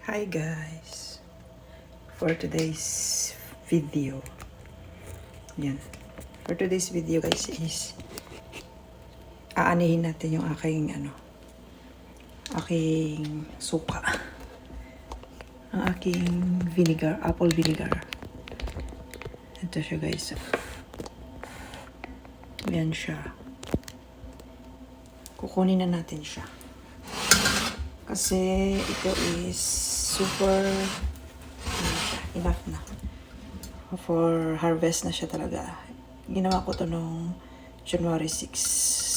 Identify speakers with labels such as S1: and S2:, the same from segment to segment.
S1: Hi guys, for today's video, yan. For today's video guys is aanihin natin yung aking suka. Ang aking vinegar, apple vinegar. Ito siya guys. Yan siya. Kukunin na natin siya. Kasi ito is super enough na. For harvest na siya talaga. Ginawa ko to nung January 6.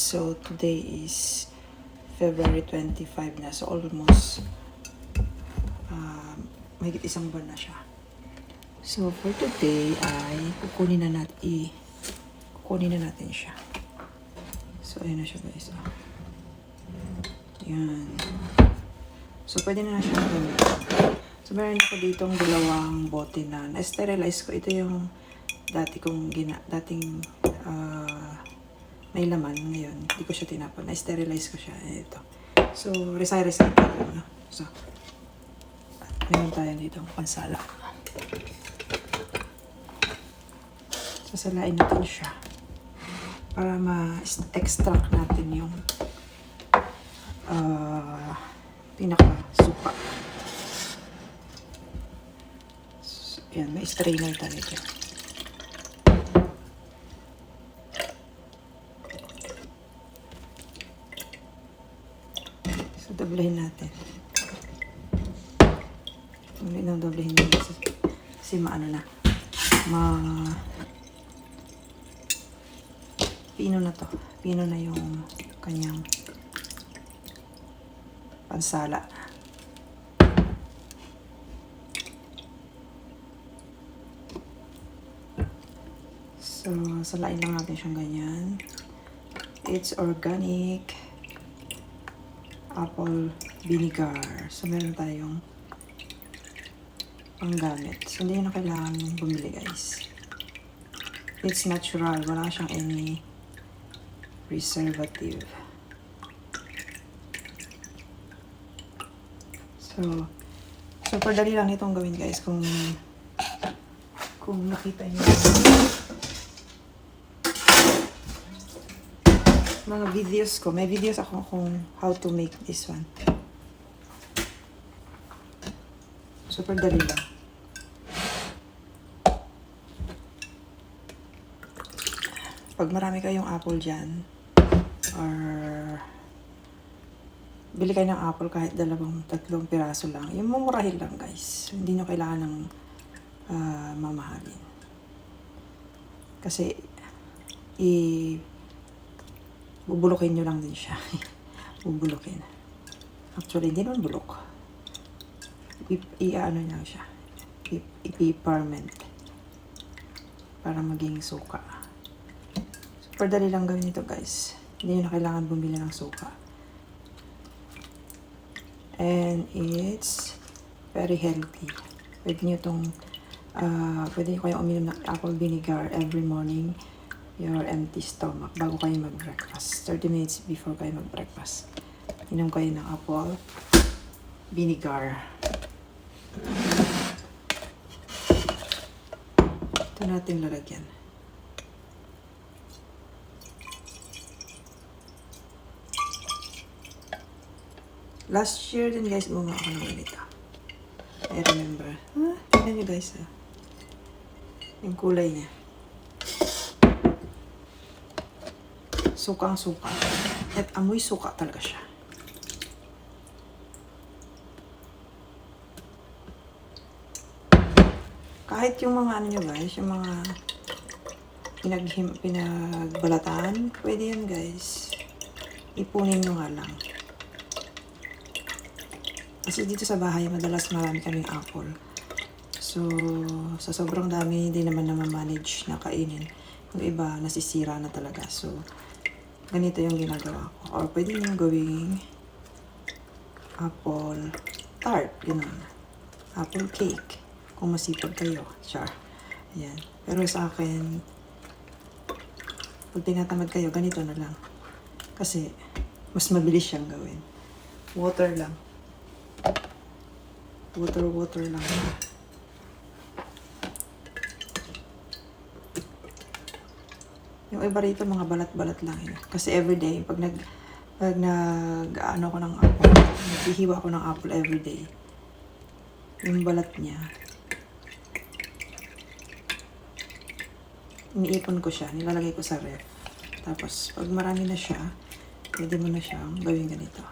S1: So today is February 25 na. So almost mahigit isang buwan na siya. So for today ay kukunin na natin siya. So ayun na siya guys. Yan. So pwede na siya gamitin. So meron ako ditong dalawang bote na na-sterilize ko. Ito yung dating may laman ngayon. Hindi ko siya tinapon. Na-sterilize ko siya. Ito. So resay-resay ko. No? So meron tayo ditong pansala. Sasalain natin siya para ma-extract natin yung pinaka-suka. So, yan, may strainer tayo dyan. So, doblehin natin. Doblehin natin kasi maano na. Pino na to. Pino na yung kanyang pansala. So, salain lang natin siyang ganyan. It's organic apple vinegar. So, meron tayong panggamit. So, hindi na kailangan bumili, guys. It's natural. Wala siyang any preservative. So, super dali lang itong gawin guys kung nakita niyo mga videos ko. May videos ako kung how to make this one. Super dali lang. Pag marami kayong apple dyan, or bili kayo ng apple kahit 2-3 piraso lang. Yung mumurahin lang guys. Hindi nyo kailangan ng mamahalin. Kasi bubulokin nyo lang din siya. Bubulokin. Actually, hindi naman bulok. Ano nyo siya. Ipi-ferment. Para maging suka. Super dali lang gawin ito guys. Hindi nyo na kailangan bumili ng suka. And it's very healthy. Pwede nyo kayong uminom ng apple vinegar every morning, your empty stomach, bago kayo mag-breakfast. 30 minutes before kayo mag-breakfast. Inom kayo ng apple vinegar. Ito natin lalagyan. Last year din guys, bunga ako ng ganito. I remember. Tignan nyo guys. Yung kulay niya. Sukang-suka. At amoy suka talaga siya. Kahit yung mga ano nyo guys, yung mga pinagbalatan, pwede yan guys. Ipunin nyo nga lang. Kasi dito sa bahay, madalas marami kaming apple. So, sa sobrang dami, hindi naman manage na kainin. Yung iba, nasisira na talaga. So, ganito yung ginagawa ko. Or pwede nyo gawing apple tart. Ganun. Apple cake. Kung masipag kayo. Char. Ayan. Pero sa akin, pag tinatamad kayo, ganito na lang. Kasi, mas mabilis siyang gawin. Water lang. Water lang. Yung iba rito, mga balat-balat lang yun. Kasi everyday, pag ano ko ng apple, naghihiwa ko ng apple everyday. Yung balat niya, iniipon ko siya, nilalagay ko sa ref. Tapos, pag marami na siya, pwede mo na siyang gawin ganito.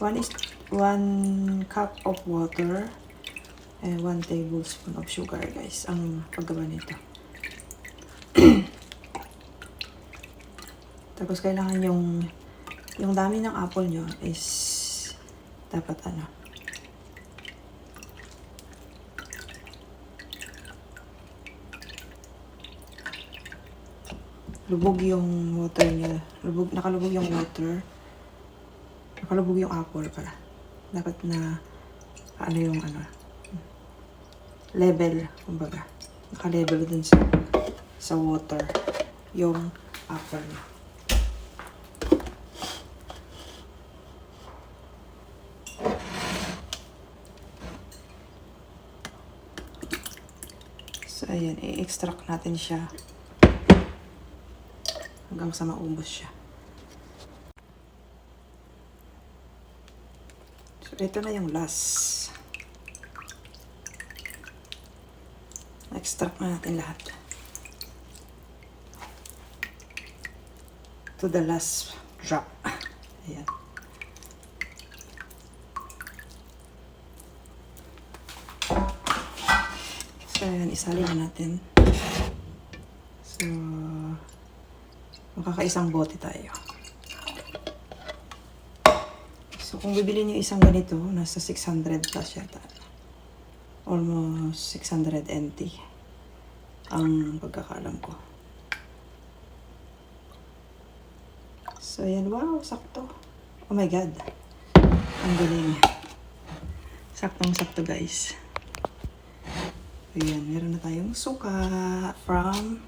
S1: 1 cup of water and 1 tablespoon of sugar, guys, ang paggawa nito. Tapos, kailangan yung dami ng apple nyo is dapat ano, lubog yung water niya. Nakalubog yung water. Nakalubog yung apple pala. Dapat na ano yung ano, level, kumbaga. Naka-level dun sa water yung apple niya. So, ayan, i-extract natin siya hanggang sa maubos siya. So, ito na yung last. Extract na natin lahat. To the last drop. Ayan. So, ayan, isalin na natin. So, makakaisang bote tayo. So, kung bibili niyo isang ganito, nasa 600 plus yata. Almost 600 NT ang pagkakalam ko. So, ayan. Wow, sakto. Oh my God. Ang galing. Saktong-sakto, guys. Ayan, meron na tayong suka from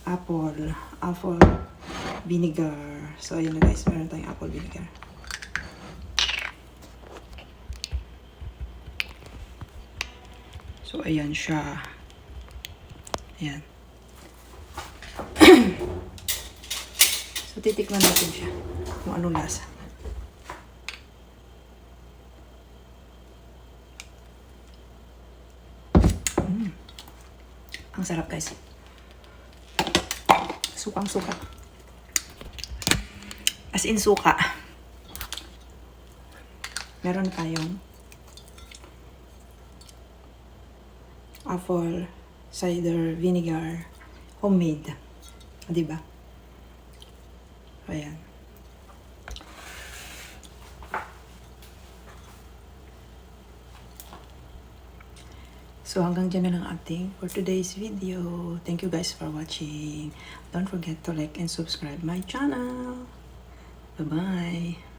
S1: apple vinegar. So, ayan na, guys. Meron tayong apple vinegar. So, ayan siya. Ayan. So, titikman natin siya kung anong lasa. Ang sarap, guys. Sukang-suka. As in suka. Meron tayong apple cider vinegar homemade. Diba? Ayan. So, hanggang dyan na lang ating for today's video. Thank you guys for watching. Don't forget to like and subscribe my channel. Bye-bye.